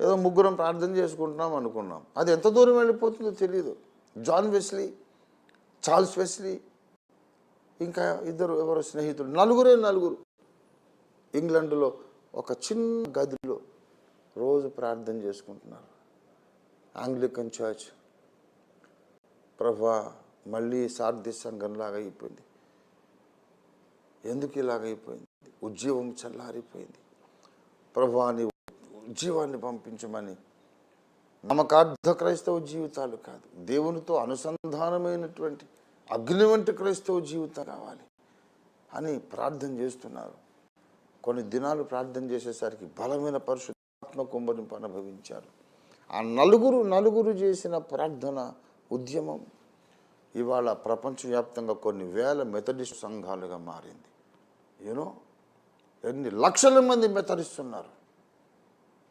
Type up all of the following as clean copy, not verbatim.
ఏదో ముగ్గురం ప్రార్థన చేసుకుంటున్నాం అనుకున్నాం. అది ఎంత దూరం వెళ్ళిపోతుందో తెలియదు. జాన్ వెస్లీ, చార్ల్స్ వెస్లీ, ఇంకా ఇద్దరు ఎవరో స్నేహితులు, నలుగురు ఇంగ్లాండ్లో ఒక చిన్న గదిలో రోజు ప్రార్థన చేసుకుంటున్నారు. Anglican church. ప్రభా, మళ్ళీ సార్థి సంఘంలాగా అయిపోయింది. ఎందుకు ఇలాగైపోయింది? ఉజ్జీవం చల్లారిపోయింది. ప్రభా, నీ ఉజ్జీవాన్ని పంపించమని. నమ్మకార్థ క్రైస్తవ జీవితాలు కాదు, దేవునితో అనుసంధానమైనటువంటి అగ్ని వంటి క్రైస్తవ జీవితం కావాలి అని ప్రార్థన చేస్తున్నారు. కొన్ని దినాలు ప్రార్థన చేసేసరికి బలమైన పరిశుద్ధాత్మ కుమ్మరింపు అనుభవించారు. ఆ నలుగురు చేసిన ప్రార్థన ఉద్యమం ఇవాళ ప్రపంచవ్యాప్తంగా కొన్ని వేల మెథడిస్ట్ సంఘాలుగా మారింది. ఎన్ని లక్షల మంది మెథడిస్ట్ ఉన్నారు.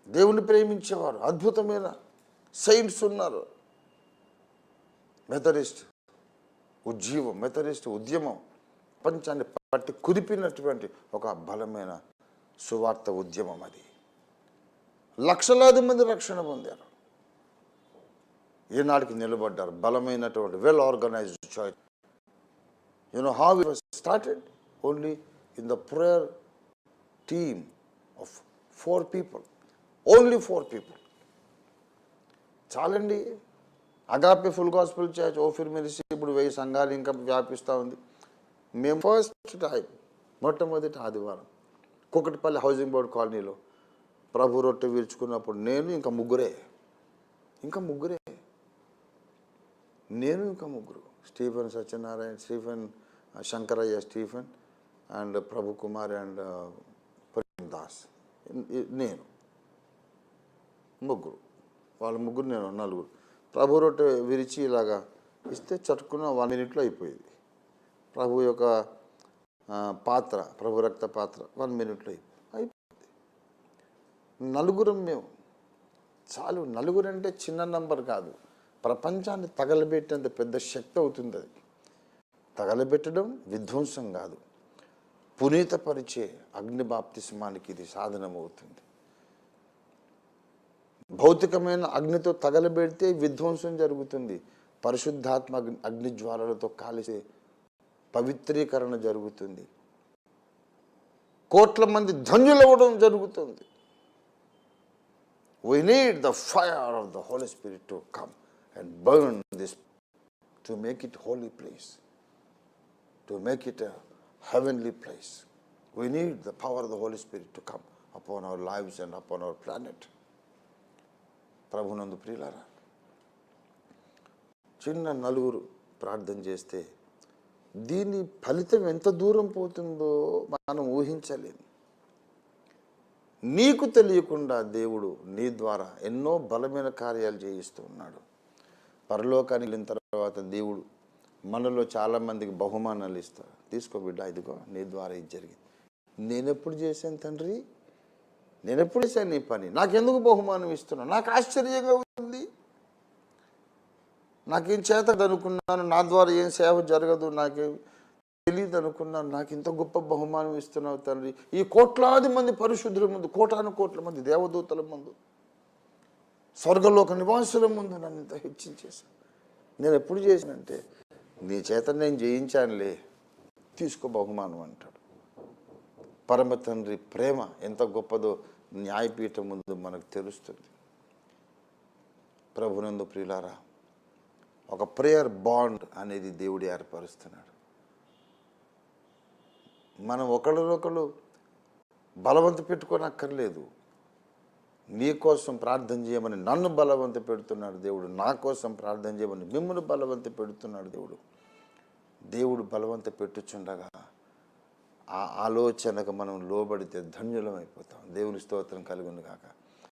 దేవుని ప్రేమించేవారు, అద్భుతమైన సెయింట్స్ ఉన్నారు. మెథడిస్ట్ ఉజ్జీవం, మెథడిస్ట్ ఉద్యమం ప్రపంచాన్ని పట్టి కుదిపినటువంటి ఒక బలమైన సువార్త ఉద్యమం. అది లక్షలాది మంది రక్షణ పొందారు. ఈనాటికి నిలబడ్డారు. బలమైనటువంటి well organised church. How it was started only in the prayer team of 4 people. Only 4 people. చాలండి. Agape full gospel church, Ophir ministry ఇప్పుడు 1000 సంఘాలు ఇంకా వ్యాపిస్తూ ఉంది. మేము ఫస్ట్ టైం మొట్టమొదటి ఆదివారం కుకటిపల్లి హౌసింగ్ బోర్డ్ కాలనీలో ప్రభు రొట్టె విరుచుకున్నప్పుడు నేను ఇంకా ముగ్గురు Stephen Satyanarayana, Stephen Shankaraiah, Stephen and Prabhu Kumar and Das, నేను ముగ్గురు. వాళ్ళ ముగ్గురు, నేను నలుగురు. ప్రభు రొట్టె విరిచి ఇలాగా ఇస్తే చట్టుకున్న 1 minute అయిపోయేది. ప్రభు యొక్క పాత్ర, ప్రభు రక్త పాత్ర 1 minute అయిపోయింది. నలుగురం మేము చాలు. నలుగురు అంటే చిన్న నంబర్ కాదు. ప్రపంచాన్ని తగలబెట్టేంత పెద్ద శక్తి అవుతుంది అది. తగలబెట్టడం విధ్వంసం కాదు, పునీతపరిచే అగ్ని బాప్తిస్మానికి ఇది సాధనమవుతుంది. భౌతికమైన అగ్నితో తగలబెడితే విధ్వంసం జరుగుతుంది. పరిశుద్ధాత్మ అగ్ని జ్వాలలతో కాలిసే పవిత్రీకరణ జరుగుతుంది. కోట్ల మంది ధన్యులవ్వడం జరుగుతుంది. We need the fire of the Holy Spirit to come and burn this, to make it holy place, to make it a heavenly place. We need the power of the Holy Spirit to come upon our lives and upon our planet. ప్రభునందు ప్రియులారా, చిన్న నలుగురు ప్రార్థన చేస్తే దీని ఫలితం ఎంత దూరం పోతుందో మనం ఊహించలేము. నీకు తెలియకుండా దేవుడు నీ ద్వారా ఎన్నో బలమైన కార్యాలు చేయిస్తూ ఉన్నాడు. పరలోకానికి వెళ్ళిన తర్వాత దేవుడు మనలో చాలామందికి బహుమానాలు ఇస్తాడు. తీసుకో బిడ్డ, ఇదిగో నీ ద్వారా ఇది జరిగింది. నేనెప్పుడు చేశాను తండ్రి, నేనెప్పుడు చేశాను నీ పని, నాకెందుకు బహుమానం ఇస్తున్నాను? నాకు ఆశ్చర్యంగా ఉంది. నాకేం చేతది అనుకున్నాను, నా ద్వారా ఏం సేవ జరగదు, నాకేం తెలియదు అనుకున్నాను. నాకు ఇంత గొప్ప బహుమానం ఇస్తున్నావు తండ్రి. ఈ కోట్లాది మంది పరిశుద్ధుల ముందు, కోట్ల మంది దేవదూతల ముందు, స్వర్గలోక నివాసుల ముందు నన్ను ఇంత హెచ్చించేశాను. నేను ఎప్పుడు చేశానంటే, నీ చేత నేను జయించానులే, తీసుకో బహుమానం అంటాడు. పరమ తండ్రి ప్రేమ ఎంత గొప్పదో న్యాయపీఠం ముందు మనకు తెలుస్తుంది. ప్రభునందు ప్రియులారా, ఒక ప్రేయర్ బాండ్ అనేది దేవుడు ఏర్పరుస్తున్నాడు. మనం ఒకళ్ళనొకళ్ళు బలవంత పెట్టుకోనక్కర్లేదు. నీ కోసం ప్రార్థన చేయమని నన్ను బలవంత పెడుతున్నాడు దేవుడు. నా కోసం ప్రార్థన చేయమని మిమ్మల్ని బలవంత పెడుతున్నాడు దేవుడు. దేవుడు బలవంత పెట్టుచుండగా ఆ ఆలోచనకు మనం లోబడితే ధన్యులం అయిపోతాం. దేవుని స్తోత్రం కలుగును గాక.